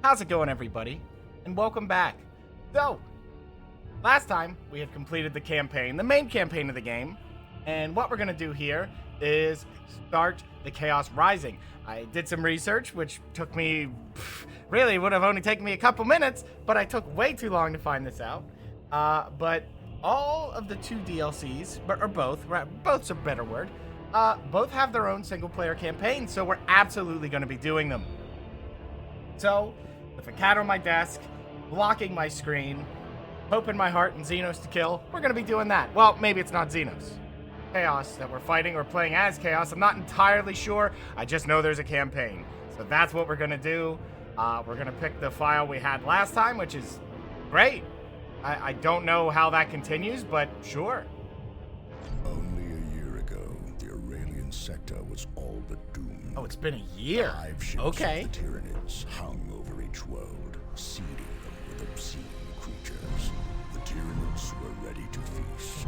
How's it going, everybody? And welcome back. So, last time we had completed the campaign, the main campaign of the game, and what we're going to do here is start the Chaos Rising. I did some research, which took me, really would have only taken me a couple minutes, but I took way too long to find this out. But all of the two DLCs, or both, both's a better word, both have their own single-player campaigns, so we're absolutely going to be doing them. So, with a cat on my desk, blocking my screen, hoping my heart and Xenos to kill, we're going to be doing that. Well, maybe it's not Xenos. Chaos that we're fighting or playing as Chaos. I'm not entirely sure. I just know there's a campaign. So that's what we're going to do. We're going to pick the file we had last time, which is great. I don't know how that continues, but sure. Only a year ago, the Aurelian sector was all but doomed. Oh, it's been a year. 5 ships Okay. of the Tyranids hung over each world, seeding them with obscene creatures. The Tyranids were ready to feast.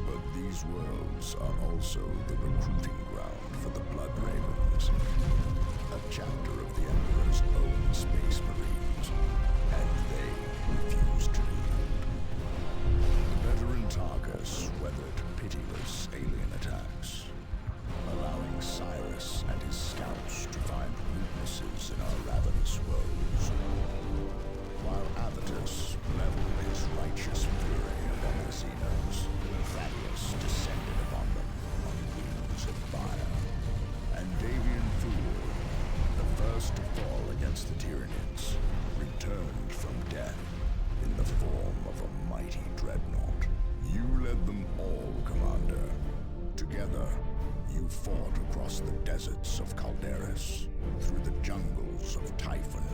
But these worlds are also the recruiting ground for the Blood Ravens, a chapter of the Emperor's own Space Marines, and they refused to yield. The veteran Tarkus weathered pitiless alien attacks, allowing Cyrus and his scouts to find weaknesses in our ravenous woes, while Avitus leveled his righteous fury upon the Xenos. Thaddeus descended upon them on wings of fire, and Davian Fool, the first to fall against the Tyranids, returned from death in the form of a mighty dreadnought. You led them all, Commander. Together, you fought across the deserts of Calderis, through the jungles of Typhon,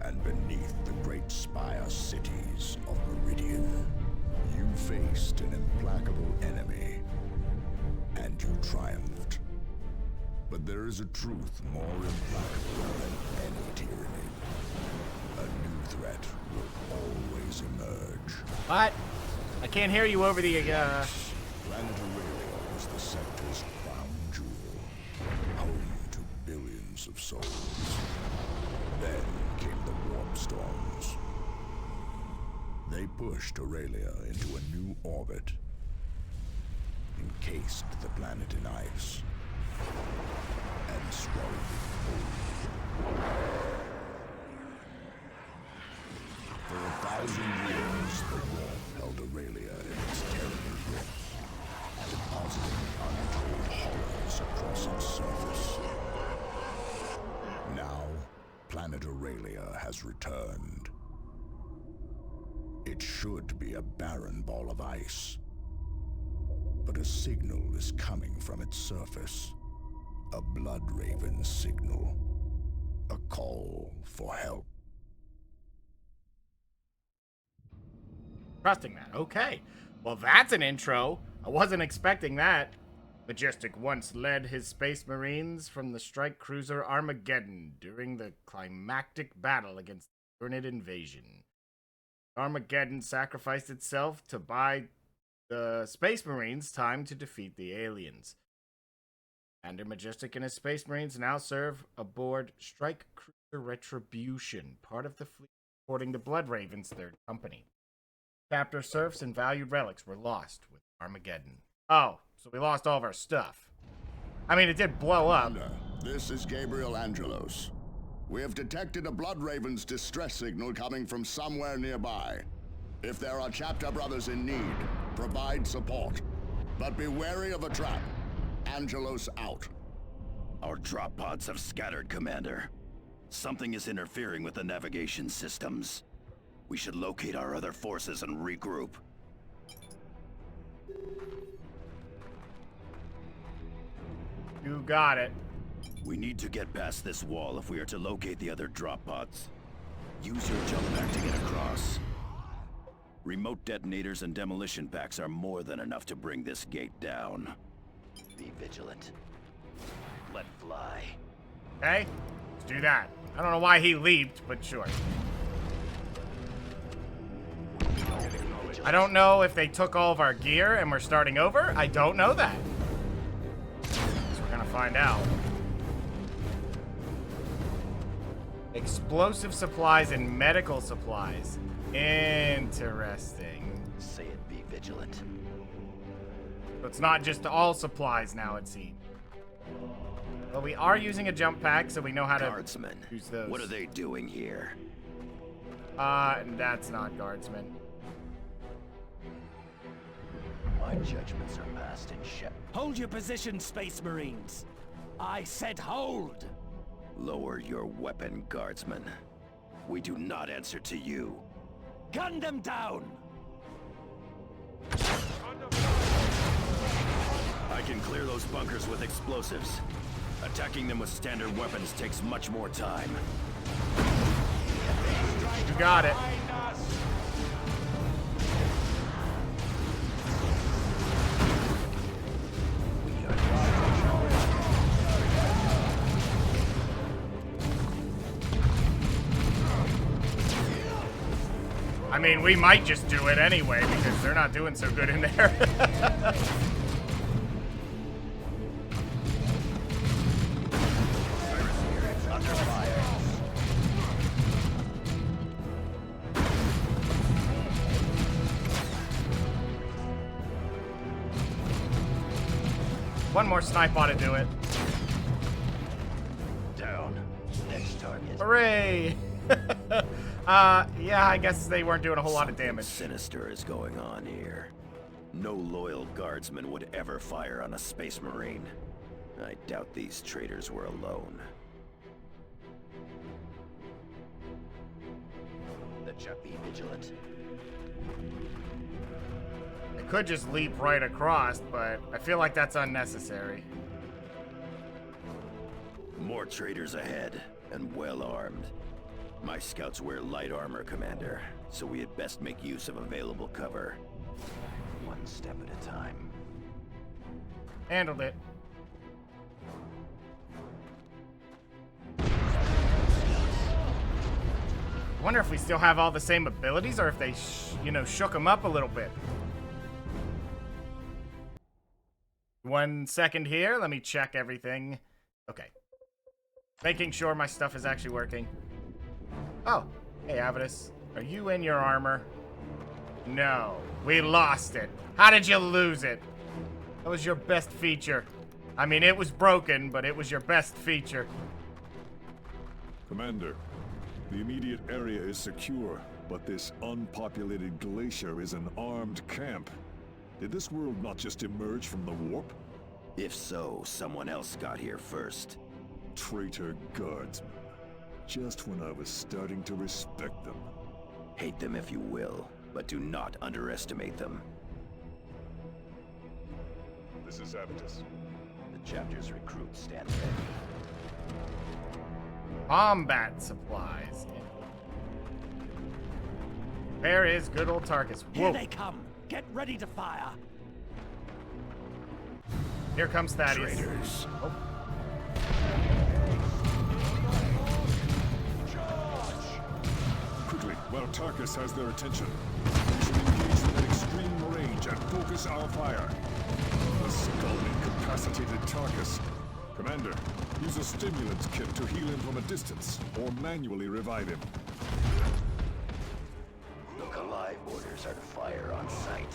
and beneath the great spire cities of Meridian. You faced an implacable enemy, and you triumphed. But there is a truth more implacable than any tyranny. A new threat will always emerge. What? I can't hear you over the, Planet Aurelia was the sector's crown jewel, home to billions of souls. Then came the warp storms. They pushed Aurelia into a new orbit, encased the planet in ice, and swallowed it whole. For 1,000 years, the warp held Aurelia in its terrible grip, depositing untold horrors across its surface. Now, planet Aurelia has returned. It should be a barren ball of ice, but a signal is coming from its surface. A Blood Raven signal. A call for help. trusting that. Okay. Well, that's an intro. I wasn't expecting that. Majestic once led his space marines from the strike cruiser Armageddon during the climactic battle against the Tyranid invasion. Armageddon sacrificed itself to buy the space marines time to defeat the aliens. Commander Majestic and his space marines now serve aboard strike cruiser Retribution, part of the fleet supporting the Blood Ravens' third company. Captor serfs and valued relics were lost with Armageddon. Oh, so we lost all of our stuff. I mean, it did blow up. This is Gabriel Angelos. We have detected a Blood Raven's distress signal coming from somewhere nearby. If there are chapter brothers in need, provide support. But be wary of a trap. Angelos out. Our drop pods have scattered, Commander. Something is interfering with the navigation systems. We should locate our other forces and regroup. You got it. We need to get past this wall if we are to locate the other drop pods. Use your jump pack to get across. Remote detonators and demolition packs are more than enough to bring this gate down. Be vigilant. Let fly. Okay, let's do that. I don't know why he leaped, but sure. I don't know if they took all of our gear and we're starting over. I don't know that. So we're gonna find out. Explosive supplies and medical supplies. Interesting. Say it, be vigilant. So it's not just all supplies now, it seems. Well, we are using a jump pack, so we know how to Guardsmen, use those. what are they doing here? That's not guardsmen. My judgments are passed in Shep. Hold your position, Space Marines. I said hold. Lower your weapon, guardsmen. We do not answer to you. Gun them down. I can clear those bunkers with explosives. Attacking them with standard weapons takes much more time. You got it. I mean, we might just do it anyway because they're not doing so good in there. One more snipe ought to do it. Down. Next target. Hooray! Yeah, I guess they weren't doing a whole lot of damage. Sinister is going on here. No loyal guardsman would ever fire on a space marine. I doubt these traitors were alone. The Chuck be vigilant. I could just leap right across, but I feel like that's unnecessary. More traitors ahead, and well armed. My scouts wear light armor, Commander, so we had best make use of available cover. One step at a time. Handled it. I wonder if we still have all the same abilities or if they, shook them up a little bit. 1 second here. Let me check everything. Okay. Making sure my stuff is actually working. Oh, hey, Avidus. Are you in your armor? No. We lost it. How did you lose it? That was your best feature. I mean, it was broken, but it was your best feature. Commander, the immediate area is secure, but this unpopulated glacier is an armed camp. Did this world not just emerge from the warp? If so, someone else got here first. Traitor guardsmen. Just when I was starting to respect them. Hate them if you will, but do not underestimate them. This is Avitus. The chapter's recruits stand ready. Combat supplies. Where is good old Tarkus? Here Whoa. they come. Get ready to fire. Here comes Thaddeus. Traitors. Oh. Quickly, while Tarkus has their attention, we should engage them at extreme range and focus our fire. The skull incapacitated Tarkus. Commander, use a stimulants kit to heal him from a distance, or manually revive him. Look alive orders are to fire on sight.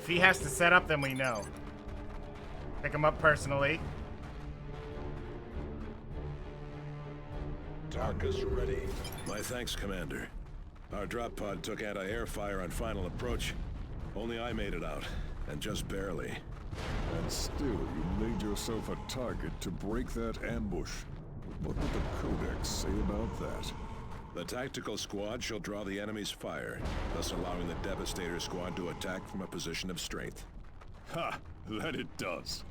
If he has to set up, then we know. Pick him up personally. Tarkus ready. My thanks, Commander. Our drop pod took anti-air fire on final approach. Only I made it out, and just barely. And still, you made yourself a target to break that ambush. What would the Codex say about that? The tactical squad shall draw the enemy's fire, thus allowing the Devastator squad to attack from a position of strength. Ha! That it does.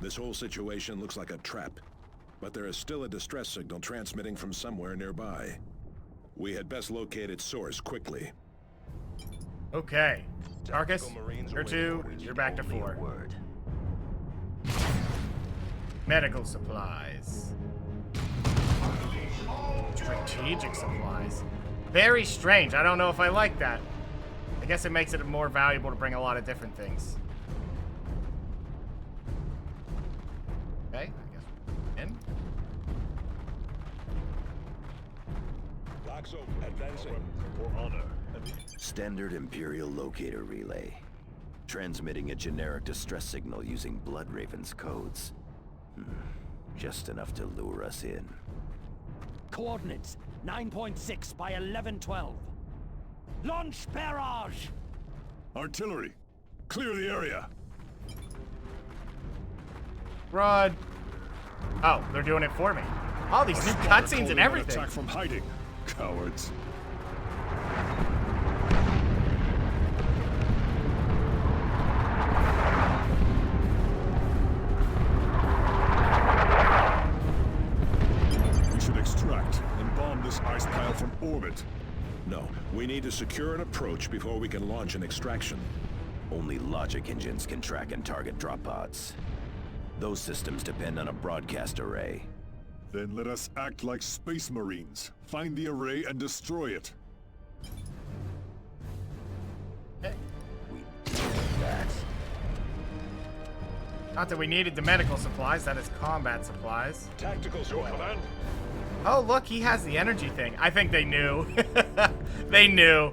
This whole situation looks like a trap, but there is still a distress signal transmitting from somewhere nearby. We had best locate its source quickly. Okay. Tarkus, Tactical Marines you're awaiting 2, you're back to Only a 4. word. Medical supplies. Strategic supplies. Very strange. I don't know if I like that. I guess it makes it more valuable to bring a lot of different things. Okay, I guess in. Locks open. Advancing. For honor. Standard Imperial locator relay. Transmitting a generic distress signal using Blood Raven's codes. Just enough to lure us in. Coordinates 9.6 by 1112. Launch barrage! Artillery, clear the area. Run. Oh, they're doing it for me. All these new cutscenes and everything. Attack from hiding. Cowards. We should extract and bomb this ice pile from orbit. No, we need to secure an approach before we can launch an extraction. Only logic engines can track and target drop pods. Those systems depend on a broadcast array. Then let us act like space marines. Find the array and destroy it. We did that. Not that we needed the medical supplies, that is combat supplies. Tactical squad. Command. Oh, look, he has the energy thing. I think they knew. They knew.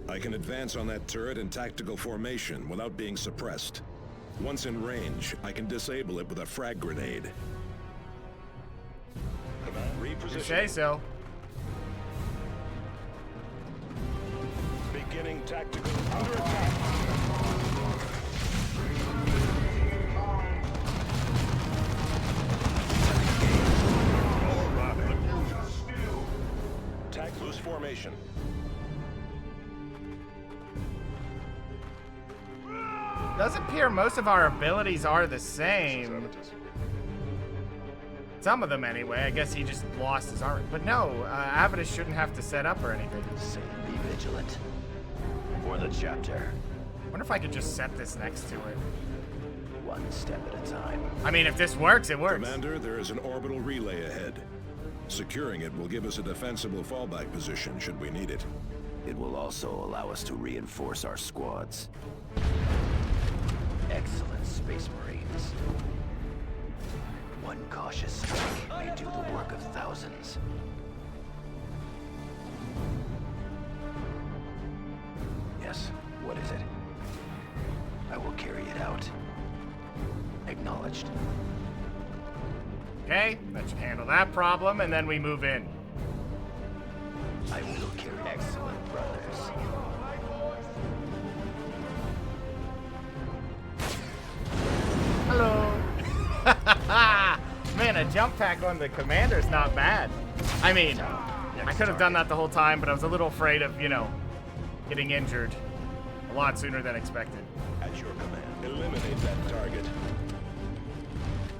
I can advance on that turret in tactical formation without being suppressed. Once in range, I can disable it with a frag grenade. You say so. Beginning tactical under attack. Tag loose formation. Does appear most of our abilities are the same. Some of them anyway. I guess he just lost his armor. But no, Avidus shouldn't have to set up or anything. Say be vigilant. For the chapter. Wonder if I could just set this next to it. One step at a time. I mean, if this works, it works. Commander, there is an orbital relay ahead. Securing it will give us a defensible fallback position should we need it. It will also allow us to reinforce our squads. Excellent, Space Marines. One cautious strike may do the work of thousands. Yes, what is it? I will carry it out. Acknowledged. Okay, that should handle that problem, and then we move in. I will carry. Excellent, brothers. Hello. Man, a jump pack on the commander is not bad. I mean, I could have done that the whole time, but I was a little afraid of, you know, getting injured a lot sooner than expected. At your command, eliminate that target.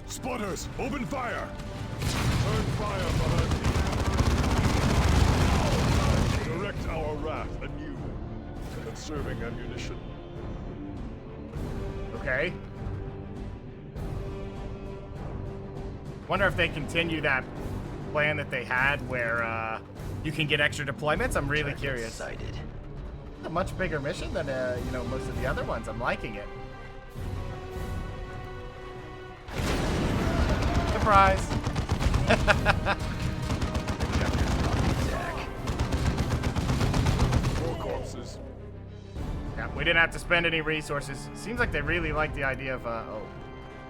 Spotters, open fire! Turn fire, brother. Direct our wrath anew, conserving ammunition. Okay. Wonder if they continue that plan that they had where you can get extra deployments. I'm really curious. Sighted. A much bigger mission than you know, most of the other ones. I'm liking it. Surprise. Four corpses. Yeah, we didn't have to spend any resources. Seems like they really like the idea of oh.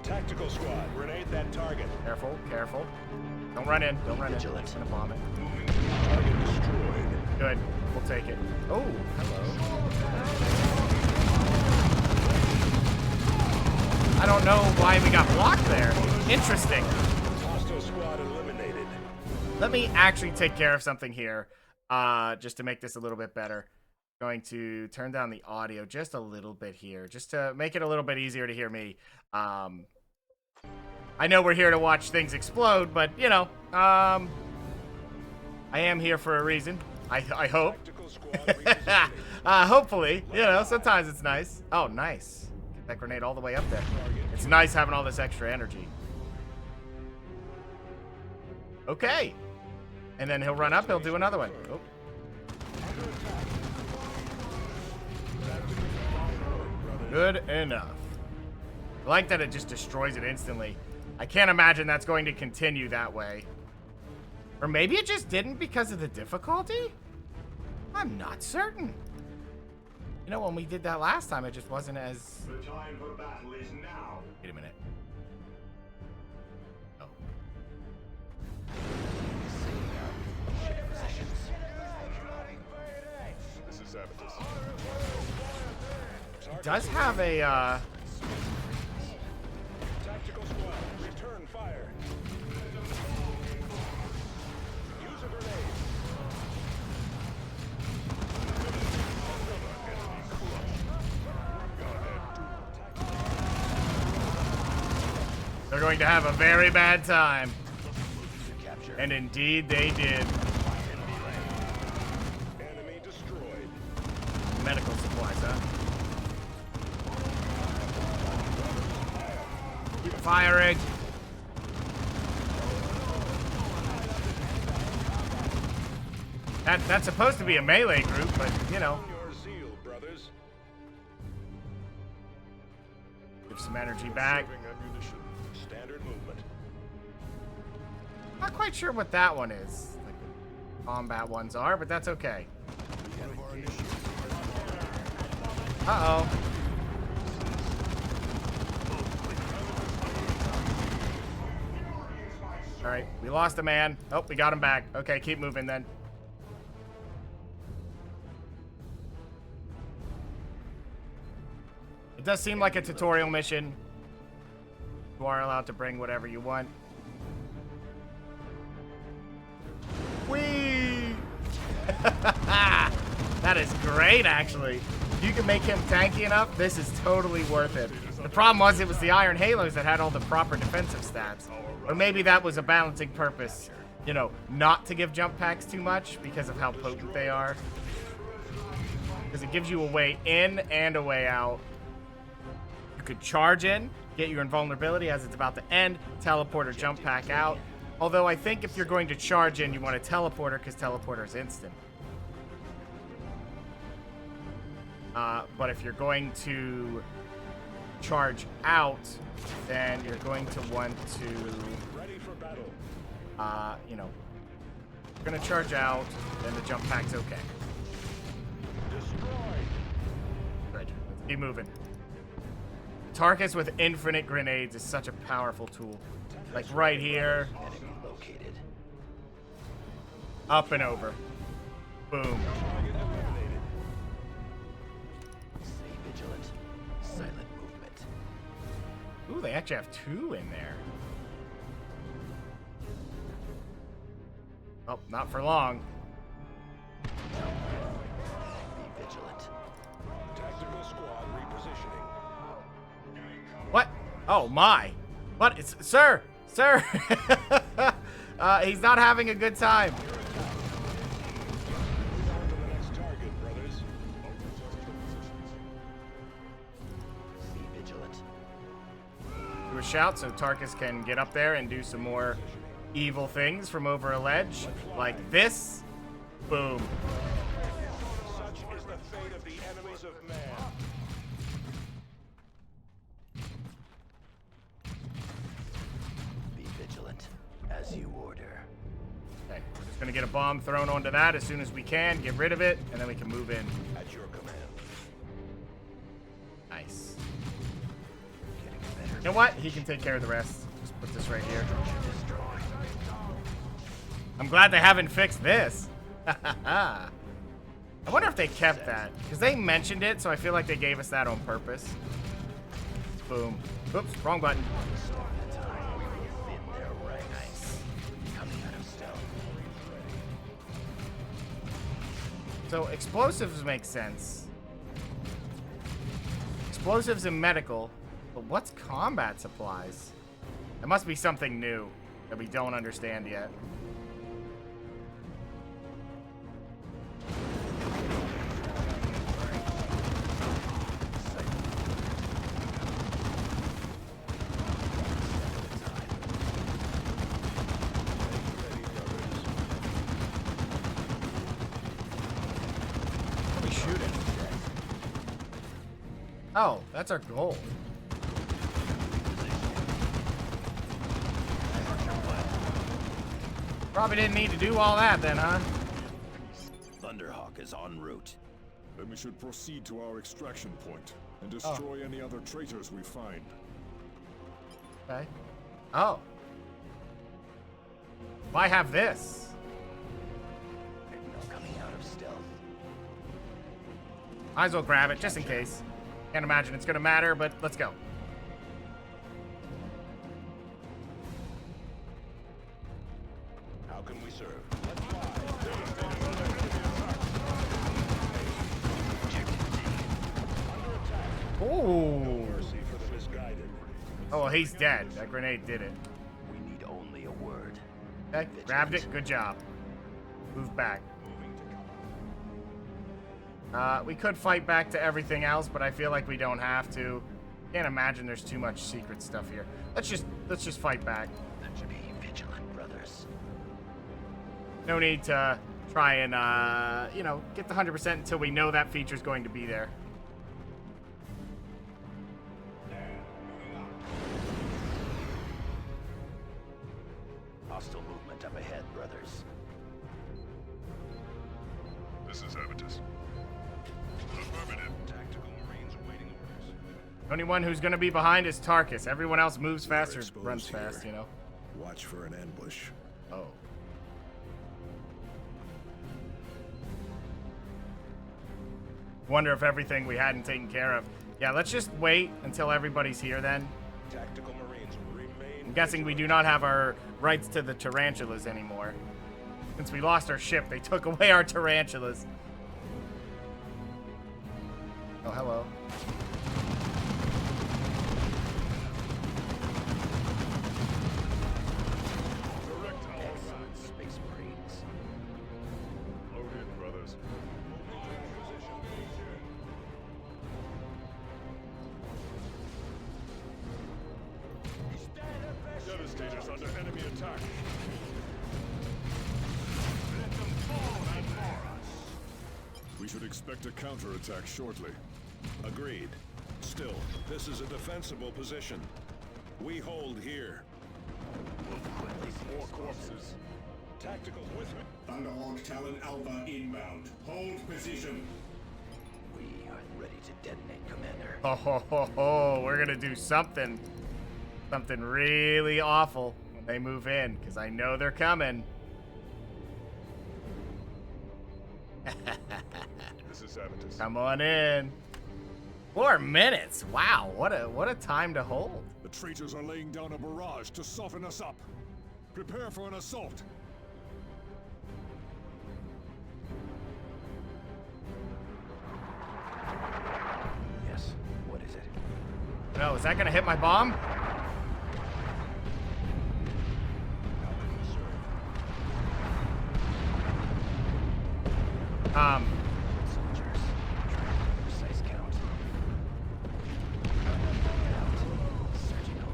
Tactical squad, grenade that target. Careful, careful. Don't run in. Don't run in. Vigilant. It's gonna bomb it. Target destroyed. Good. We'll take it. Oh, hello. I don't know why we got blocked there. Interesting. Hostile squad eliminated. Let me actually take care of something here, just to make this a little bit better. Going to turn down the audio just a little bit here, just to make it a little bit easier to hear me. I know we're here to watch things explode, but, you know, I am here for a reason. I hope. Tactical squad repositioning. Hopefully, you know, sometimes it's nice. Oh, nice. Get that grenade all the way up there. It's nice having all this extra energy. Okay. And then he'll run up, he'll do another one. Oh. Good enough. I like that it just destroys it instantly. I can't imagine that's going to continue that way. Or maybe it just didn't because of the difficulty? I'm not certain. You know, when we did that last time, it just wasn't as... The time for battle is now. Wait a minute. Oh. This is Abatus. It does have a, Tactical squad, return fire. Use a grenade. they're going to have a very bad time. And indeed they did. Enemy destroyed. Medical supplies, huh? Keep firing. That's supposed to be a melee group, but, you know. Your zeal, brothers. Give some energy back. Saving ammunition. Standard movement. Not quite sure what that one is. Like the combat ones are, but that's okay. Uh-oh. Alright, we lost a man. Oh, we got him back. Okay, keep moving then. It does seem like a tutorial mission. You are allowed to bring whatever you want. Whee! That is great, actually. If you can make him tanky enough, this is totally worth it. The problem was it was the Iron Halos that had all the proper defensive stats. Or maybe that was a balancing purpose. You know, not to give jump packs too much because of how potent they are. Because it gives you a way in and a way out. You could charge in, get your invulnerability as it's about to end, teleport or jump pack out. Although I think if you're going to charge in, you want a teleporter because teleporter is instant. But if you're going to charge out, then you're going to want to, Ready for battle. you know, you're going to charge out, then the jump pack's okay. Destroyed. Right, let's keep moving. Tarkus with infinite grenades is such a powerful tool. Like right here. Enemy located. Up and over. Boom. Target eliminated. Stay vigilant. Silent movement. Ooh, they actually have two in there. Oh, not for long. Be vigilant. Tactical squad repositioning. What? Oh my. What? It's sir, sir. He's not having a good time. On to the next target, brothers. Be vigilant. Do a shout so Tarkus can get up there and do some more evil things from over a ledge, like this. Boom. Such is the fate of the enemies of man. Be vigilant. As you order. Okay, we're just gonna get a bomb thrown onto that as soon as we can, get rid of it, and then we can move in. At your command. Nice. Getting a better. You know what? He can take care of the rest. Just put this right here. Destroy. I'm glad they haven't fixed this. I wonder if they kept that, because they mentioned it, so I feel like they gave us that on purpose. Boom. Oops, wrong button. Been there, right? Nice. Coming out of stealth. So explosives make sense. Explosives and medical, but what's combat supplies? It must be something new that we don't understand yet. What are we shooting? Oh, that's our goal. Probably didn't need to do all that then, huh? Thunderhawk is en route. Then we should proceed to our extraction point and destroy any other traitors we find. Okay. Oh. Why have this? Coming out of stealth. Might as well grab it, just in case. Can't imagine it's gonna matter, but let's go. How can we serve? Ooh. Mercy for the misguided. Oh, he's dead. That grenade did it. We need only a word. Okay, grabbed it. Good job. Move back. We could fight back to everything else, but I feel like we don't have to. Can't imagine there's too much secret stuff here. Let's just fight back. Be vigilant, brothers. No need to try and you know, get the 100% until we know that feature's going to be there. Hostile movement up ahead, brothers. This is Avitus. Affirmative. Tactical Marines awaiting orders. The only one who's going to be behind is Tarkus. Everyone else moves We're fast or exposed runs here. fast, you know. Watch for an ambush. Oh. Wonder if everything we hadn't taken care of. Yeah, let's just wait until everybody's here then. Tactical Marines remain. I'm guessing we do not have our rights to the tarantulas anymore. Since we lost our ship, they took away our tarantulas. Oh, hello. Excellent, Space Marines. Load in, brothers. Devastators under enemy attack. Let them fall and for us. We should expect a counterattack shortly. Agreed. Still, this is a defensible position. We hold here. More corpses. Tactical with me. Thunderhawk Talon Alpha inbound. Hold position. We are ready to detonate, Commander. Ho ho ho ho, we're gonna do something. Something really awful when they move in, because I know they're coming. This is Avitus. Come on in. 4 minutes. Wow, what a time to hold. The traitors are laying down a barrage to soften us up. Prepare for an assault. Yes. What is it? No, is that gonna hit my bomb? Soldiers. Precise count. Out. Surgical.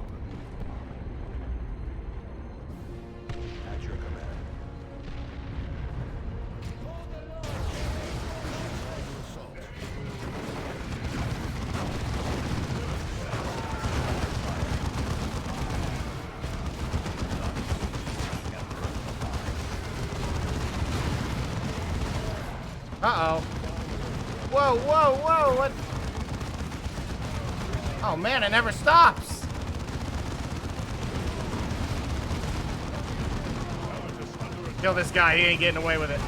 At your command. Uh-oh. Whoa, whoa, whoa, what? Oh man, it never stops. Kill this guy, he ain't getting away with it.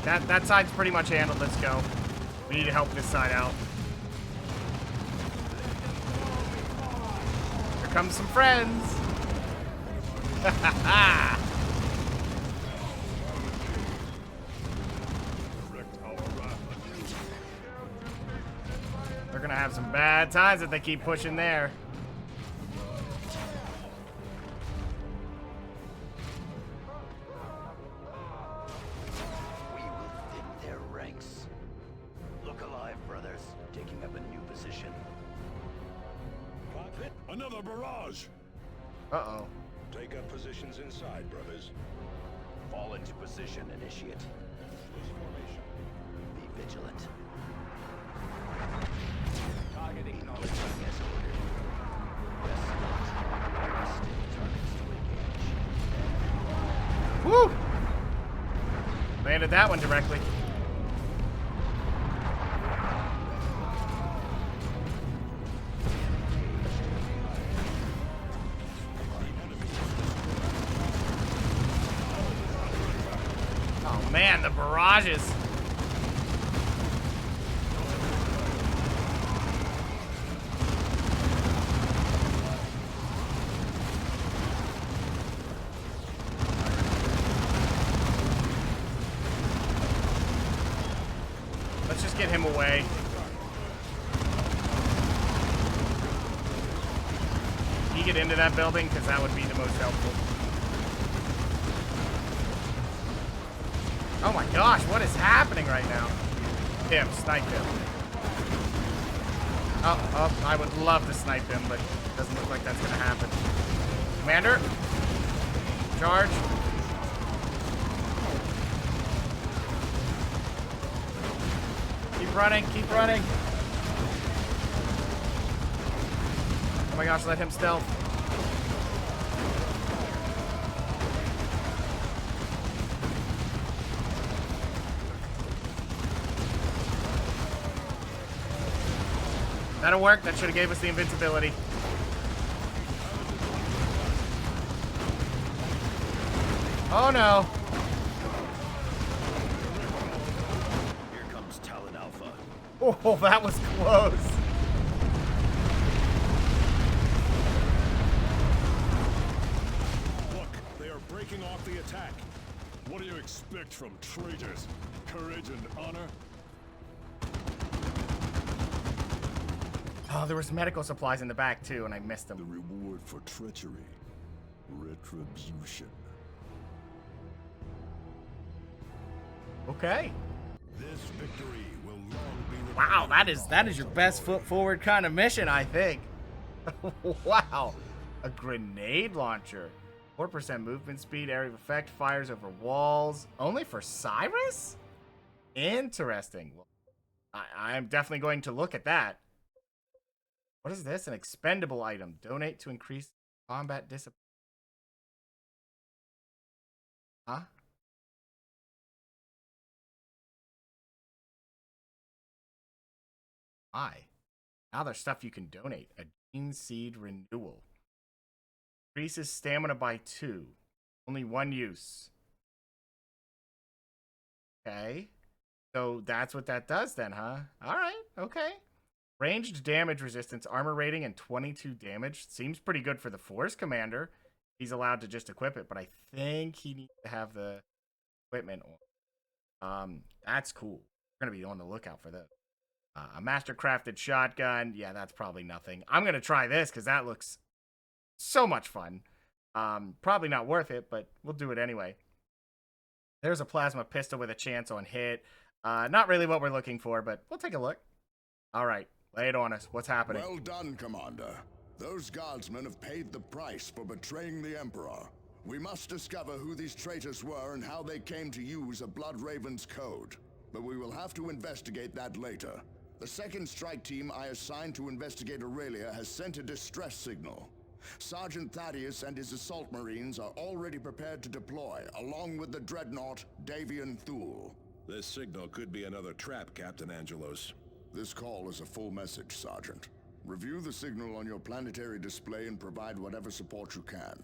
Okay, that side's pretty much handled. Let's go. We need to help this side out. Here comes some friends. Direct our wrath gonna have some bad times if they keep pushing there. We will thin their ranks. Look alive, brothers. Taking up a new position. Another barrage! Uh-oh. Take up positions inside, brothers. Fall into position, initiate. Be vigilant. Target acknowledged as ordered. Press not. Requesting targets to engage. Woo! Landed that one directly. Oh man, the barrages. Let's just get him away. Can you get into that building? Because that would be the most helpful. Oh my gosh, what is happening right now? Him, snipe him. Oh, I would love to snipe him, but it doesn't look like that's gonna happen. Commander, charge. Keep running, keep running. Oh my gosh, let him stealth. That'll work. That should have gave us the invincibility. Oh no. Here comes Talon Alpha. Oh, that was close. Look, they are breaking off the attack. What do you expect from traitors? Courage and honor? Oh, there was medical supplies in the back too, and I missed The them. reward for treachery. Retribution. Okay. This victory will long be Wow, remembered that is your best foot forward kind of mission, I think. Wow. A grenade launcher. 4% movement speed, area of effect, fires over walls. Only for Cyrus? Interesting. Well, I'm definitely going to look at that. What is this? An expendable item. Donate to increase combat discipline. Huh? Why? Now there's stuff you can donate. A gene seed renewal. Increases stamina by 2. Only 1 use. Okay. So that's what that does then, huh? Alright, okay. Ranged damage resistance, armor rating, and 22 damage. Seems pretty good for the Force Commander. He's allowed to just equip it, but I think he needs to have the equipment on. That's cool. We're going to be on the lookout for this. A master-crafted shotgun. Yeah, that's probably nothing. I'm going to try this because that looks so much fun. Probably not worth it, but we'll do it anyway. There's a plasma pistol with a chance on hit. Not really what we're looking for, but we'll take a look. All right. Lay it on us. What's happening? Well done, Commander. Those guardsmen have paid the price for betraying the Emperor. We must discover who these traitors were and how they came to use a Blood Raven's code. But we will have to investigate that later. The second strike team I assigned to investigate Aurelia has sent a distress signal. Sergeant Thaddeus and his assault marines are already prepared to deploy, along with the dreadnought Davian Thule. This signal could be another trap, Captain Angelos. This call is a full message, Sergeant. Review the signal on your planetary display and provide whatever support you can.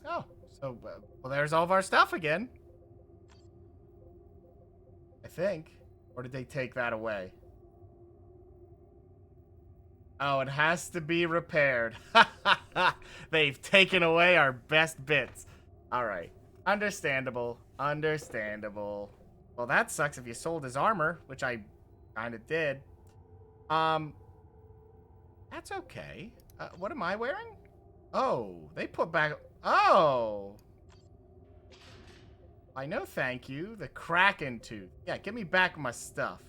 Oh, so, well, there's all of our stuff again. I think. Or did they take that away? Oh, it has to be repaired. They've taken away our best bits. All right. Understandable. Understandable. Well, that sucks if you sold his armor, which I kind of did. That's okay. What am I wearing? Oh, they put back. Oh, I know. Thank you. The Kraken tooth. Yeah, give me back my stuff.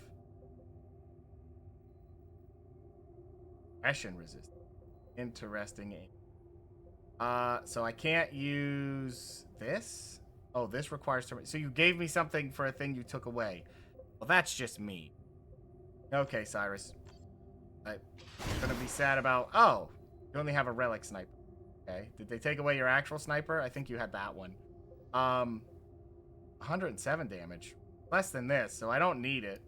Aggression resistance. Interesting. So I can't use this. Oh, this requires to. So you gave me something for a thing you took away. Well, that's just me. Okay, Cyrus. I'm gonna be sad about. Oh, you only have a relic sniper. Okay. Did they take away your actual sniper? I think you had that one. 107 damage. Less than this, so I don't need it.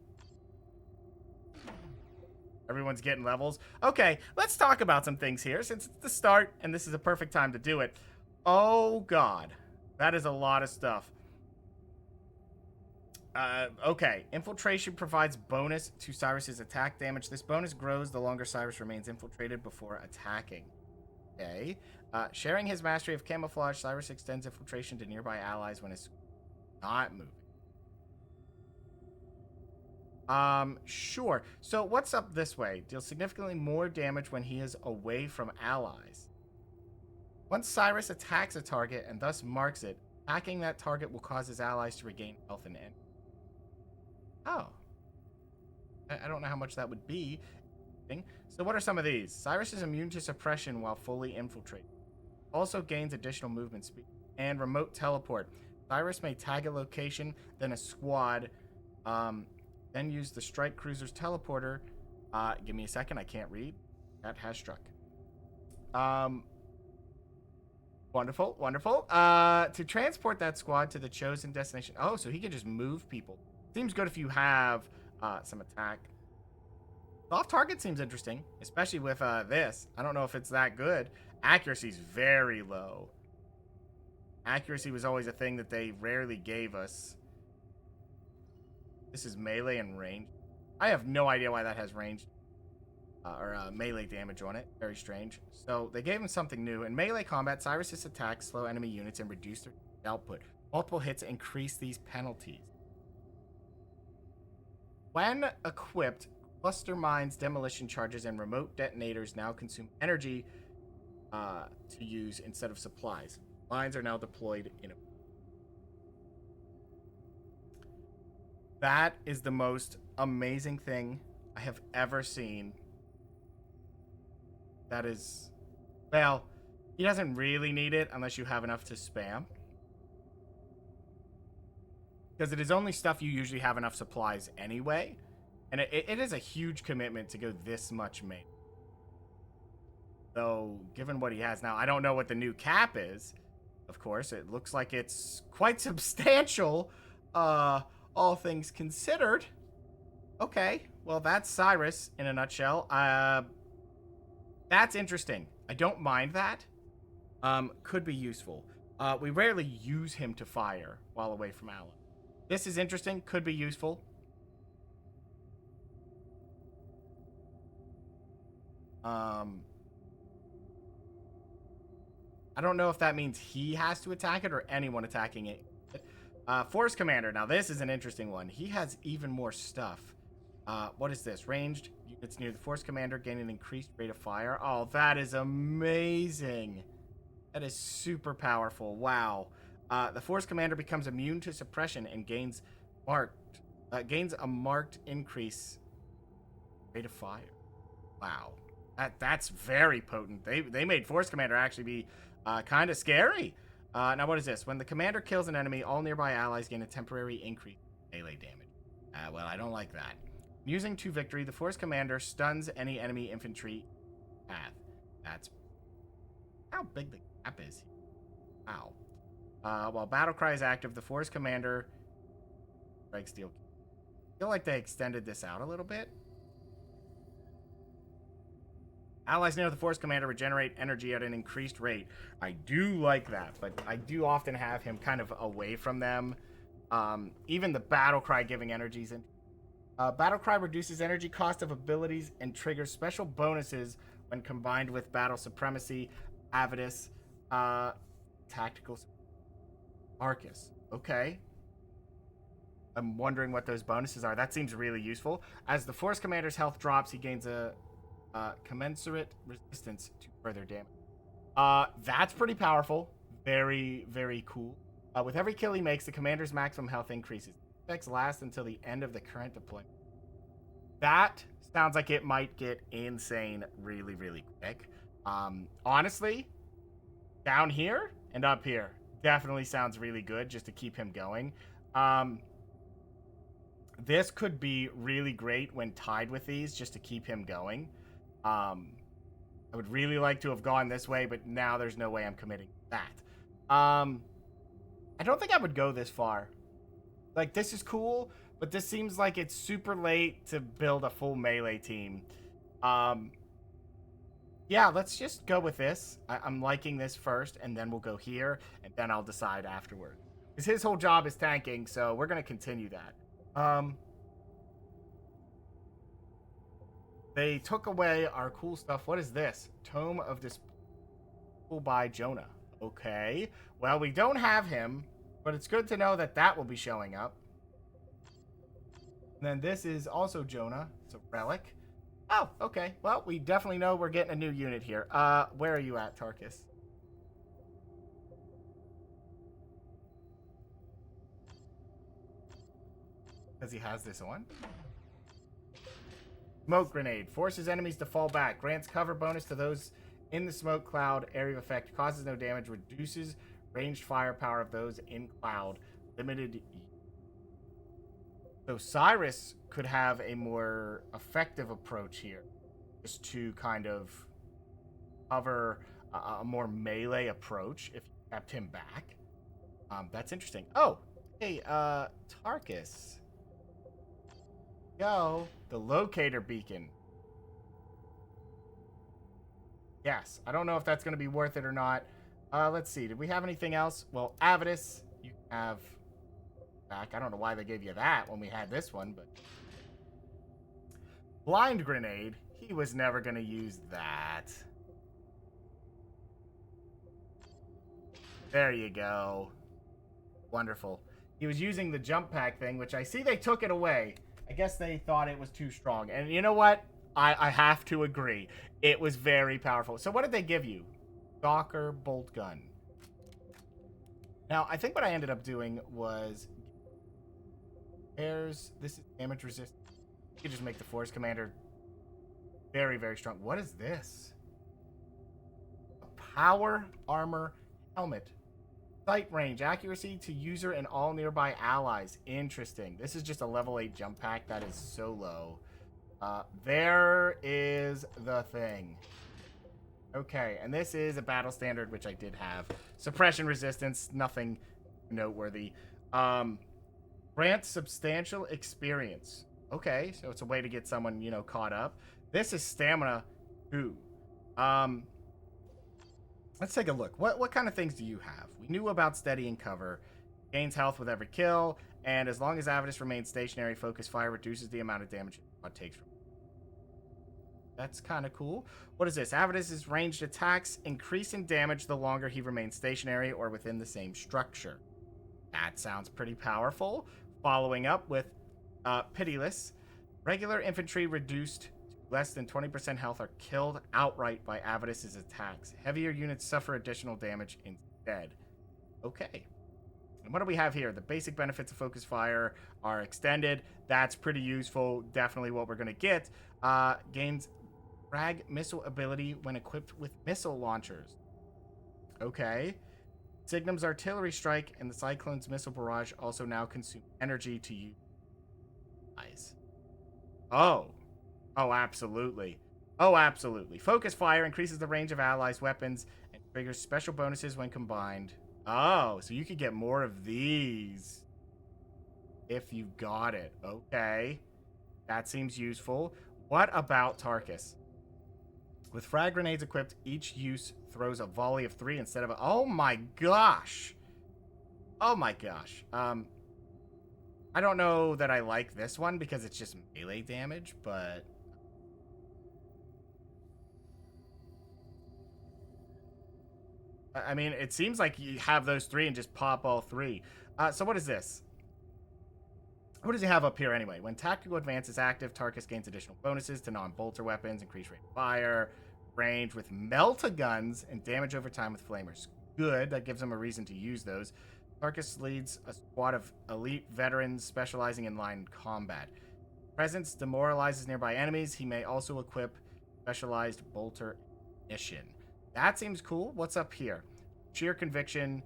Everyone's getting levels. Okay, let's talk about some things here since it's the start and this is a perfect time to do it. Oh, God. That is a lot of stuff. Okay. Infiltration provides bonus to Cyrus's attack damage. This bonus grows the longer Cyrus remains infiltrated before attacking. Okay. Sharing his mastery of camouflage, Cyrus extends infiltration to nearby allies when it's not moving. Sure. So what's up this way? Deals significantly more damage when he is away from allies. Once Cyrus attacks a target and thus marks it, attacking that target will cause his allies to regain health and energy. Oh. I don't know how much that would be. So what are some of these? Cyrus is immune to suppression while fully infiltrated. Also gains additional movement speed. And remote teleport. Cyrus may tag a location, then a squad, then use the strike cruiser's teleporter. Give me a second, I can't read. That has struck. Wonderful, wonderful. To transport that squad to the chosen destination. Oh, so he can just move people. Seems good if you have some attack. Off target seems interesting, especially with this. I don't know if it's that good. Accuracy's very low. Accuracy was always a thing that they rarely gave us. This is melee and range. I have no idea why that has range or melee damage on it. Very strange. So they gave him something new. In melee combat, Cyrus's attacks slow enemy units and reduce their output. Multiple hits increase these penalties. When equipped, cluster mines, demolition charges, and remote detonators now consume energy to use instead of supplies. Mines are now deployed in a... That is the most amazing thing I have ever seen. That is... Well, he doesn't really need it unless you have enough to spam. Because it is only stuff you usually have enough supplies anyway. And it is a huge commitment to go this much main. So, given what he has now, I don't know what the new cap is. Of course, it looks like it's quite substantial, all things considered. Okay, well, that's Cyrus in a nutshell. That's interesting. I don't mind that. Could be useful. We rarely use him to fire while away from Alan. This is interesting. Could be useful. I don't know if that means he has to attack it or anyone attacking it. Force Commander. Now, this is an interesting one. He has even more stuff. What is this? Ranged units near the Force Commander gain an increased rate of fire. Oh, that is amazing. That is super powerful. Wow. The Force Commander becomes immune to suppression and gains a marked increase rate of fire. Wow. That's very potent. They made Force Commander actually be kind of scary. Now, what is this? When the commander kills an enemy, all nearby allies gain a temporary increase in melee damage. Well, I don't like that. Using to victory, the Force Commander stuns any enemy infantry path. That's how big the gap is. Wow. While Battle Cry is active, the Force Commander strikes deal. I feel like they extended this out a little bit. Allies near the Force Commander regenerate energy at an increased rate. I do like that, but I do often have him kind of away from them. Even the Battle Cry giving energies. Battle Cry reduces energy cost of abilities and triggers special bonuses when combined with Battle Supremacy, Avidus, Tactical... Arcus. Okay. I'm wondering what those bonuses are. That seems really useful. As the Force Commander's health drops, he gains a commensurate resistance to further damage. That's pretty powerful. Very, very cool. With every kill he makes, the Commander's maximum health increases. Effects last until the end of the current deployment. That sounds like it might get insane really, really quick. Honestly, down here and up here definitely sounds really good just to keep him going. This could be really great when tied with these just to keep him going. I would really like to have gone this way, but now there's no way I'm committing to that. I don't think I would go this far. Like, this is cool, but this seems like it's super late to build a full melee team. Yeah, let's just go with this. I'm liking this first, and then we'll go here, and then I'll decide afterward. Because his whole job is tanking, so we're going to continue that. They took away our cool stuff. What is this? Tome of Disciple by Jonah. Okay. Well, we don't have him, but it's good to know that that will be showing up. And then this is also Jonah. It's a relic. Oh, okay. Well, we definitely know we're getting a new unit here. Where are you at, Tarkus? Because he has this on. Smoke grenade. Forces enemies to fall back. Grants cover bonus to those in the smoke cloud. Area of effect. Causes no damage. Reduces ranged firepower of those in cloud. Limited. So Cyrus could have a more effective approach here. Just to kind of cover a more melee approach if you kept him back. That's interesting. Oh, hey, Tarkus. Go. The locator beacon. Yes. I don't know if that's going to be worth it or not. Let's see. Did we have anything else? Well, Avidus, you have back. I don't know why they gave you that when we had this one, but blind grenade. He was never going to use that. There you go. Wonderful. He was using the jump pack thing, which I see they took it away. I guess they thought it was too strong. And you know what? I have to agree. It was very powerful. So what did they give you? Stalker bolt gun. Now, I think what I ended up doing was... This is damage resist. You could just make the Force Commander very, very strong. What is this? A power armor helmet. Sight range, accuracy to user and all nearby allies. Interesting. This is just a level 8 jump pack. That is so low. There is the thing. Okay, and this is a battle standard, which I did have. Suppression resistance, nothing noteworthy. Grant substantial experience. Okay, so it's a way to get someone, you know, caught up. This is stamina 2. Let's take a look. What kind of things do you have? We knew about steady and cover. Gains health with every kill, and as long as Avidus remains stationary, focus fire reduces the amount of damage it takes from. That's kind of cool. What is this? Avidus' ranged attacks increase in damage the longer he remains stationary or within the same structure. That sounds pretty powerful. Following up with Pitiless. Regular infantry reduced to less than 20% health are killed outright by Avidus' attacks. Heavier units suffer additional damage instead. Okay. And what do we have here? The basic benefits of focus fire are extended. That's pretty useful. Definitely what we're going to get. Gains frag missile ability when equipped with missile launchers. Okay. Signum's artillery strike and the Cyclone's missile barrage also now consume energy to use. Nice. Oh, absolutely. Oh, absolutely. Focus fire increases the range of allies' weapons and triggers special bonuses when combined. Oh, so you could get more of these if you got it. Okay. That seems useful. What about Tarkus? With frag grenades equipped, each use throws a volley of 3 instead of a... Oh my gosh. Oh my gosh. I don't know that I like this one because it's just melee damage, but... I mean, it seems like you have those 3 and just pop all 3. So what is this? What does he have up here anyway? When tactical advance is active, Tarkus gains additional bonuses to non-bolter weapons, increased rate of fire, range with melta-guns, and damage over time with flamers. Good, that gives him a reason to use those. Tarkus leads a squad of elite veterans specializing in line combat. Presence demoralizes nearby enemies. He may also equip specialized bolter ammunition. That seems cool. What's up here? Sheer conviction.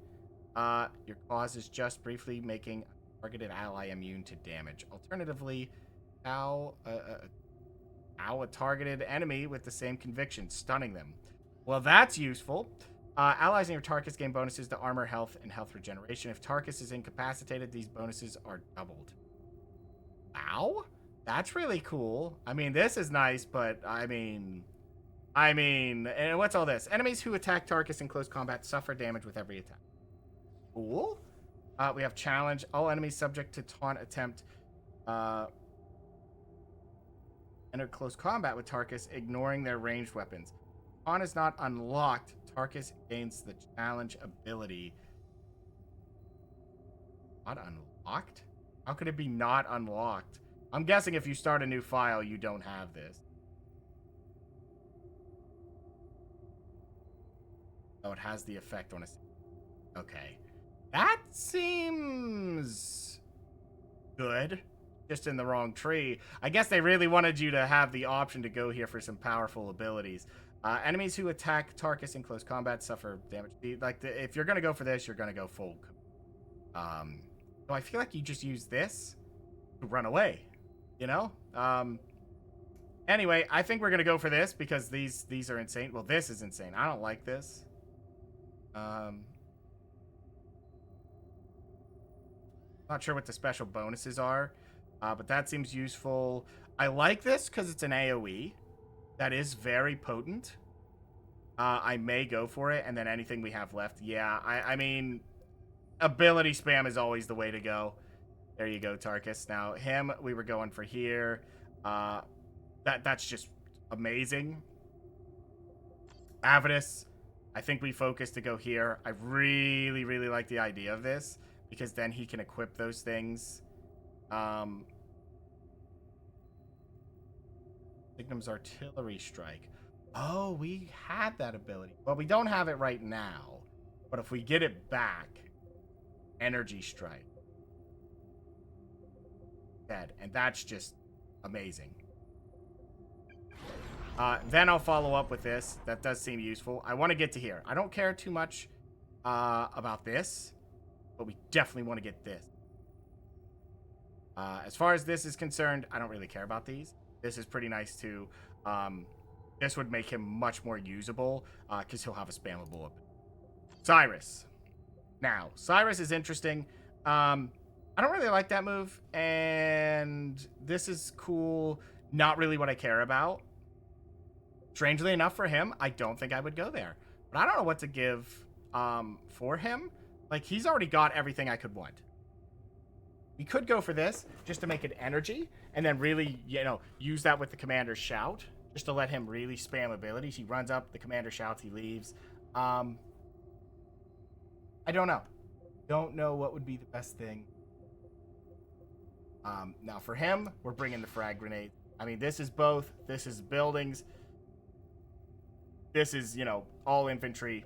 Your cause is just briefly making a targeted ally immune to damage. Alternatively, ow a targeted enemy with the same conviction, stunning them. Well, that's useful. Allies in your Tarkus gain bonuses to armor, health, and health regeneration. If Tarkus is incapacitated, these bonuses are doubled. Wow, that's really cool. I mean, this is nice, but I mean, and what's all this? Enemies who attack Tarkus in close combat suffer damage with every attack. Cool. We have challenge. All enemies subject to taunt attempt enter close combat with Tarkus, ignoring their ranged weapons. Taunt is not unlocked. Tarkus gains the challenge ability. Not unlocked? How could it be not unlocked? I'm guessing if you start a new file, you don't have this. Oh, it has the effect on a... Okay. That seems good. Just in the wrong tree. I guess they really wanted you to have the option to go here for some powerful abilities. Enemies who attack Tarkus in close combat suffer damage. If you're going to go for this, you're going to go full. So I feel like you just use this to run away. You know? Anyway, I think we're going to go for this because these are insane. Well, this is insane. I don't like this. Not sure what the special bonuses are. But that seems useful. I like this because it's an AoE. That is very potent. I may go for it, and then anything we have left. Yeah, I mean, ability spam is always the way to go. There you go, Tarkus. Now, him, we were going for here. That's just amazing. Avidus, I think we focus to go here. I really, really like the idea of this, because then he can equip those things. Signum's artillery strike. Oh, we had that ability. Well, we don't have it right now. But if we get it back, energy strike. Dead. And that's just amazing. Then I'll follow up with this. That does seem useful. I want to get to here. I don't care too much about this, but we definitely want to get this. As far as this is concerned, I don't really care about these. This is pretty nice too. This would make him much more usable because he'll have a spammable ability. Cyrus. Now, Cyrus is interesting. I don't really like that move, and this is cool. Not really what I care about. Strangely enough for him, I don't think I would go there. But I don't know what to give for him. Like, he's already got everything I could want. We could go for this, just to make it energy, and then really, use that with the Commander's Shout, just to let him really spam abilities. He runs up, the Commander shouts, he leaves. I don't know. Don't know what would be the best thing. Now for him, we're bringing the frag grenade. I mean, this is both. This is buildings. This is, all infantry.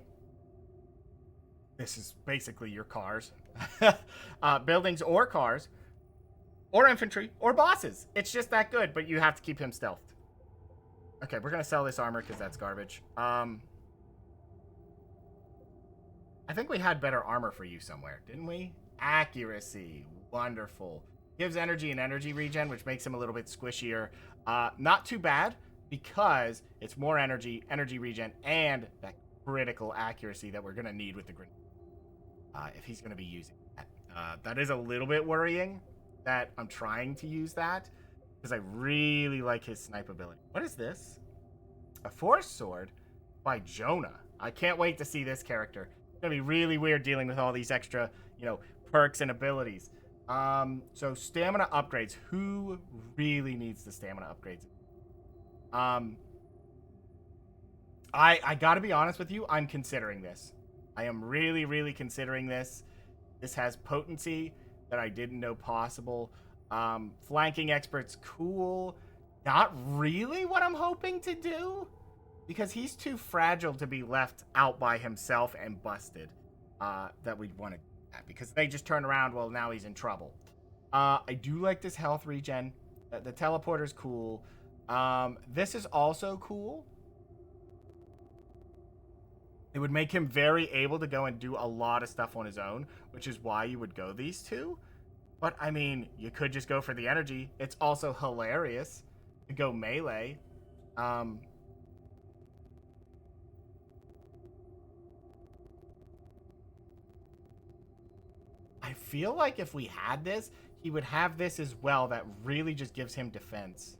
This is basically your cars. Buildings or cars. Or infantry. Or bosses. It's just that good, but you have to keep him stealthed. Okay, we're going to sell this armor because that's garbage. I think we had better armor for you somewhere, didn't we? Accuracy. Wonderful. Gives energy and energy regen, which makes him a little bit squishier. Not too bad, because it's more energy, energy regen, and that critical accuracy that we're going to need with the grenade. If he's going to be using that. That is a little bit worrying that I'm trying to use that, because I really like his snipe ability. What is this? A Force Sword by Jonah. I can't wait to see this character. It's going to be really weird dealing with all these extra, perks and abilities. So stamina upgrades. Who really needs the stamina upgrades? I gotta be honest with you, I'm considering this. I am really, really considering this. This has potency that I didn't know possible. Flanking expert's cool. Not really what I'm hoping to do, because he's too fragile to be left out by himself and busted. That we'd want to do that, because they just turn around, well, now he's in trouble. I do like this health regen. The teleporter's cool. This is also cool. It would make him very able to go and do a lot of stuff on his own, which is why you would go these two. But, I mean, you could just go for the energy. It's also hilarious to go melee. I feel like if we had this, he would have this as well. That really just gives him defense.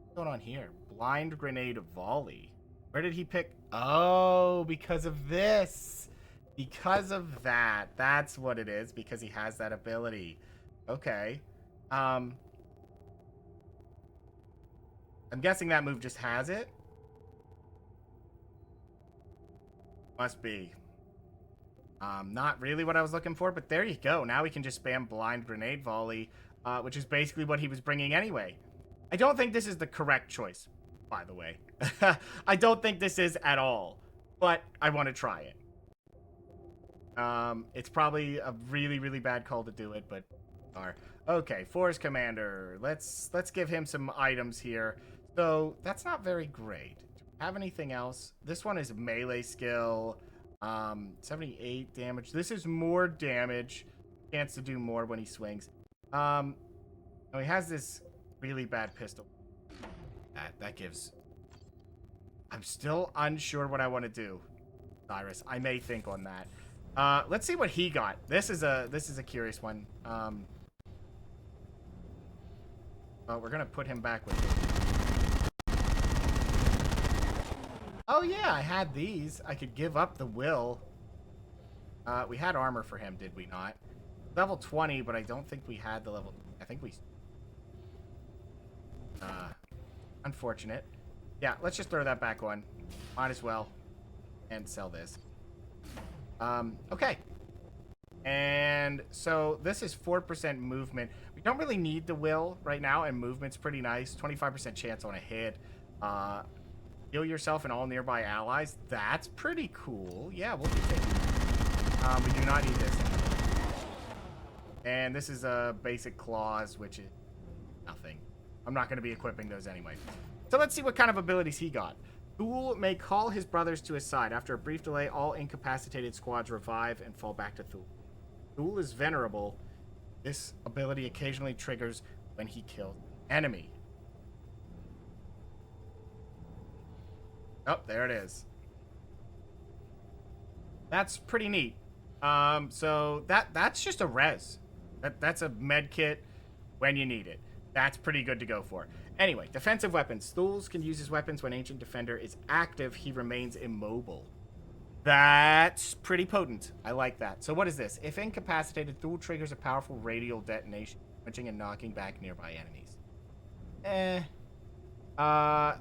What's going on here? Blind grenade volley. Where did he pick? Oh, because of this. Because of that. That's what it is. Because he has that ability. Okay. I'm guessing that move just has it. Must be. Not really what I was looking for, but there you go. Now we can just spam blind grenade volley, which is basically what he was bringing anyway. I don't think this is the correct choice, by the way. I don't think this is at all, but I want to try it. It's probably a really, really bad call to do it, but okay. Force Commander. Let's give him some items here. So that's not very great. Do we have anything else? This one is melee skill. 78 damage. This is more damage. Chance to do more when he swings. Oh, he has this really bad pistol. That gives. I'm still unsure what I want to do, Cyrus. I may think on that. Let's see what he got. This is a curious one. We're gonna put him back with him. Oh yeah, I had these. I could give up the will. We had armor for him, did we not? Level 20, but I don't think we had the level. I think we. Unfortunate. Yeah, let's just throw that back on. Might as well. And sell this. Okay. And so this is 4% movement. We don't really need the will right now, and movement's pretty nice. 25% chance on a hit. Heal yourself and all nearby allies. That's pretty cool. Yeah, we'll be taking that. We do not need this anymore. And this is a basic clause, which is nothing. I'm not going to be equipping those anyway. So let's see what kind of abilities he got. Thule may call his brothers to his side. After a brief delay, all incapacitated squads revive and fall back to Thule. Thule is venerable. This ability occasionally triggers when he kills an enemy. Oh, there it is. That's pretty neat. So that's just a res. That's a med kit when you need it. That's pretty good to go for. Anyway, defensive weapons. Thules can use his weapons when Ancient Defender is active. He remains immobile. That's pretty potent. I like that. So what is this? If incapacitated, Thule triggers a powerful radial detonation, punching and knocking back nearby enemies.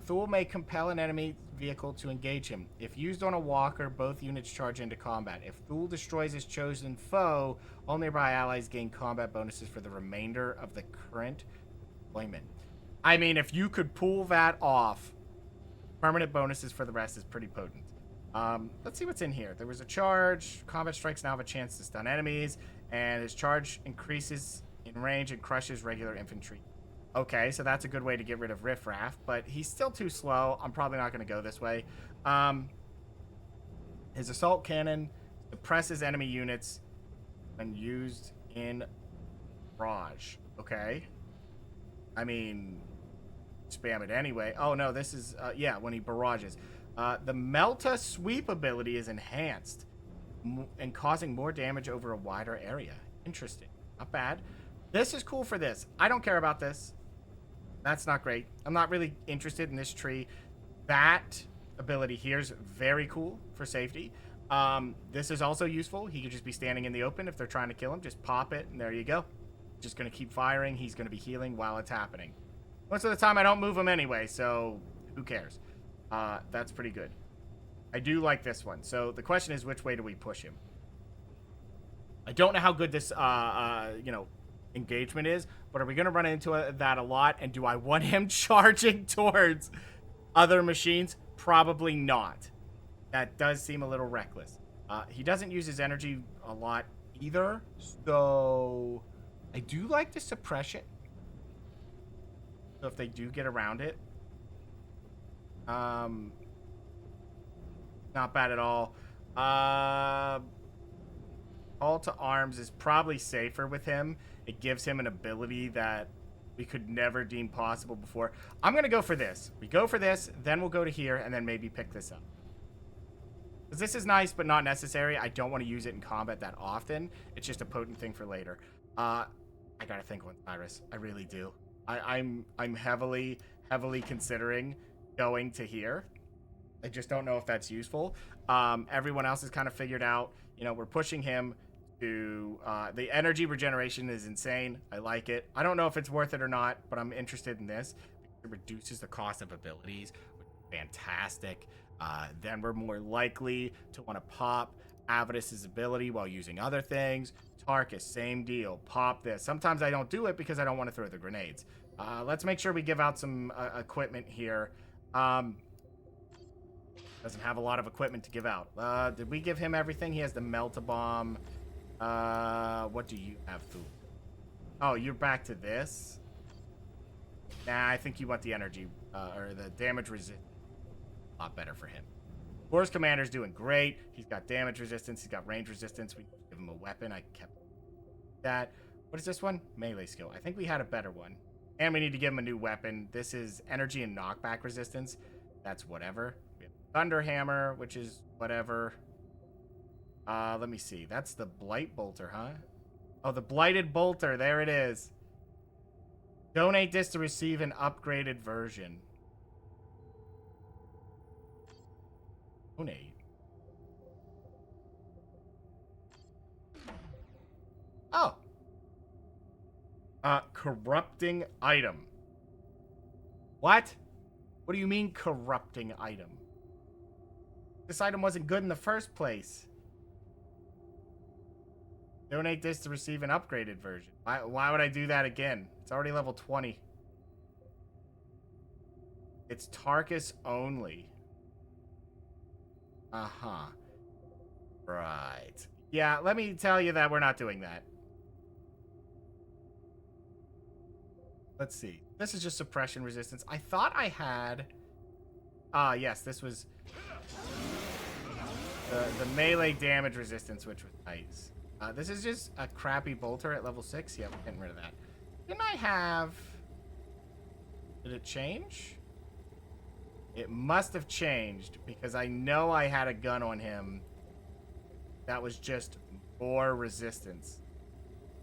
Thule may compel an enemy vehicle to engage him. If used on a walker, both units charge into combat. If Thule destroys his chosen foe, all nearby allies gain combat bonuses for the remainder of the current deployment. I mean, if you could pull that off, permanent bonuses for the rest is pretty potent. Let's see what's in here. There was a charge. Combat strikes now have a chance to stun enemies, and his charge increases in range and crushes regular infantry. Okay, so that's a good way to get rid of Riff Raff, but he's still too slow. I'm probably not going to go this way. His assault cannon suppresses enemy units when used in barrage. Okay. I mean, spam it anyway. Oh, no, this is, yeah, when he barrages. The Melta sweep ability is enhanced and causing more damage over a wider area. Interesting. Not bad. This is cool for this. I don't care about this. That's not great. I'm not really interested in this tree. That ability here is very cool for safety. This is also useful. He could just be standing in the open if they're trying to kill him. Just pop it, and there you go. Just going to keep firing. He's going to be healing while it's happening. Most of the time, I don't move him anyway, so who cares? That's pretty good. I do like this one. So the question is, which way do we push him? I don't know how good this, engagement is, but are we going to run into that a lot? And do I want him charging towards other machines? Probably not. That does seem a little reckless. He doesn't use his energy a lot either, so I do like to suppress it. So if they do get around it, not bad at all. Call to arms is probably safer with him. It gives him an ability that we could never deem possible before. I'm going to go for this. We go for this, then we'll go to here, and then maybe pick this up. Because this is nice, but not necessary. I don't want to use it in combat that often. It's just a potent thing for later. I got to think on Cyrus. I really do. I'm heavily considering going to here. I just don't know if that's useful. Everyone else has kind of figured out, you know, we're pushing him to, the energy regeneration is insane. I like it. I don't know if it's worth it or not, but I'm interested in this. It reduces the cost of abilities, which is fantastic. Then we're more likely to want to pop Avidus's ability while using other things. Tarkus, same deal. Pop this. Sometimes I don't do it because I don't want to throw the grenades. Let's make sure we give out some equipment here. Doesn't have a lot of equipment to give out. Did we give him everything? He has the melt-a-bomb. What do you have, Fu? Oh, you're back to this? Nah, I think you want the energy, or the damage resist. A lot better for him. Force Commander's doing great. He's got damage resistance. He's got range resistance. We give him a weapon. I kept that. What is this one? Melee skill. I think we had a better one. And we need to give him a new weapon. This is energy and knockback resistance. That's whatever. We have Thunder Hammer, which is whatever. Let me see. That's the Blight Bolter, huh? Oh, the Blighted Bolter. There it is. Donate this to receive an upgraded version. Donate. Oh. Corrupting item. What? What do you mean corrupting item? This item wasn't good in the first place. Donate this to receive an upgraded version. Why would I do that again? It's already level 20. It's Tarkus only. Uh-huh. Right. Yeah, let me tell you that we're not doing that. Let's see. This is just suppression resistance. I thought I had... yes, this was... The melee damage resistance, which was nice. This is just a crappy bolter at level 6. Yeah, we're getting rid of that. Didn't I have... Did it change? It must have changed, because I know I had a gun on him that was just more resistance.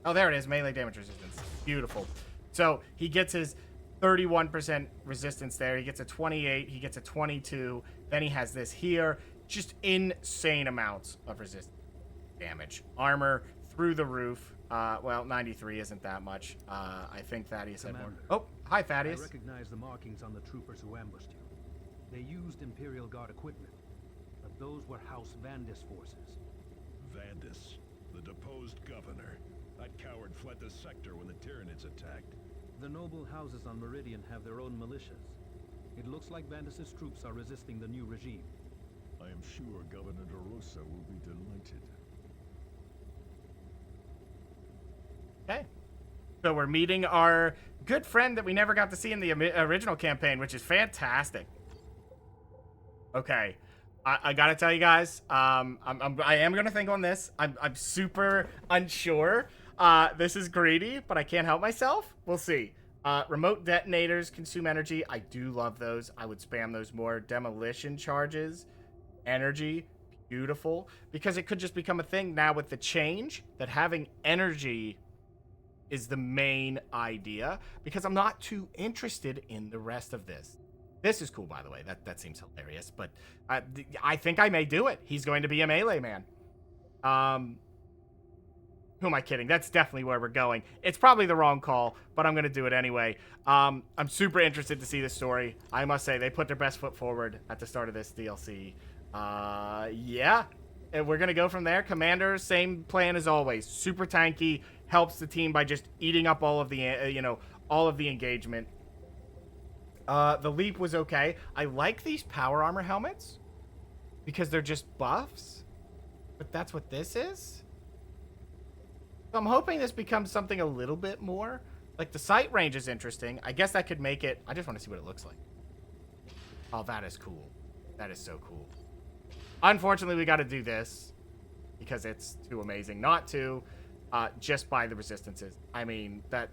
Oh, there it is. Melee damage resistance. Beautiful. So he gets his 31% resistance there. He gets a 28. He gets a 22. Then he has this here. Just insane amounts of resistance damage. Armor through the roof. Well, 93 isn't that much. I think Thaddeus had more. Oh, hi, Thaddeus. I recognize the markings on the troopers who ambushed you. They used Imperial Guard equipment, but those were House Vandis forces. Vandis, the deposed governor. That coward fled the sector when the Tyranids attacked. The noble houses on Meridian have their own militias. It looks like Vandis' troops are resisting the new regime. I am sure Governor DeRosa will be delighted. Okay. So we're meeting our good friend that we never got to see in the original campaign, which is fantastic. Okay. I gotta tell you guys, I am gonna think on this. I'm super unsure. This is greedy, but I can't help myself. We'll see. Remote detonators consume energy. I do love those. I would spam those more. Demolition charges, energy, beautiful. Because it could just become a thing now with the change that having energy is the main idea. Because I'm not too interested in the rest of this. This is cool, by the way. That seems hilarious. But I think I may do it. He's going to be a melee man. Who am I kidding? That's definitely where we're going. It's probably the wrong call, but I'm going to do it anyway. I'm super interested to see this story. I must say, they put their best foot forward at the start of this DLC. Yeah. And we're going to go from there. Commander, same plan as always. Super tanky, helps the team by just eating up all of the, all of the engagement. The leap was okay. I like these power armor helmets because they're just buffs, but that's what this is. So I'm hoping this becomes something a little bit more. Like, the sight range is interesting. I guess that could make it... I just want to see what it looks like. Oh, that is cool. That is so cool. Unfortunately, we got to do this because it's too amazing not to just buy the resistances. I mean, that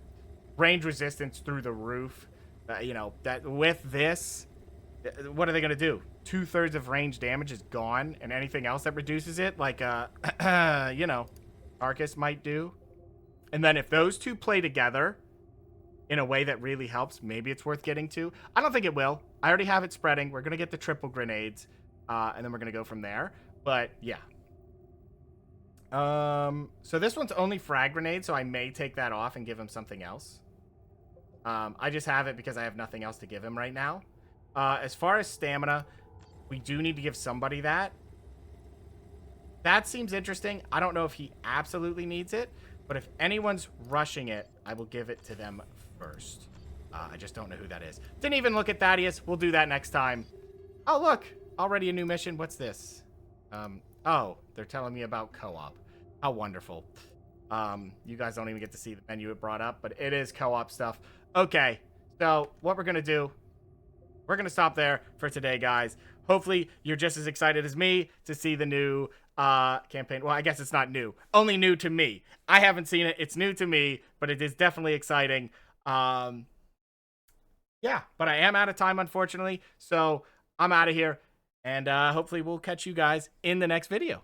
range resistance through the roof, that with this, what are they going to do? 2/3 of range damage is gone, and anything else that reduces it, like, Arcus might do. And then if those two play together in a way that really helps, maybe it's worth getting to. I don't think it will. I already have it spreading. We're going to get the triple grenades, and then we're going to go from there. But, yeah. So this one's only frag grenade, so I may take that off and give him something else. I just have it because I have nothing else to give him right now. As far as stamina, we do need to give somebody that. That seems interesting. I don't know if he absolutely needs it, but if anyone's rushing it, I will give it to them first. I just don't know who that is. Didn't even look at Thaddeus. We'll do that next time. Oh, look. Already a new mission. What's this? Oh, they're telling me about co-op. How wonderful. You guys don't even get to see the menu it brought up, but it is co-op stuff. Okay, so what we're going to do, we're going to stop there for today, guys. Hopefully, you're just as excited as me to see the new campaign. Well, I guess it's not new. Only new to me. I haven't seen it. It's new to me, but it is definitely exciting. Yeah, but I am out of time, unfortunately. So I'm out of here, and hopefully we'll catch you guys in the next video.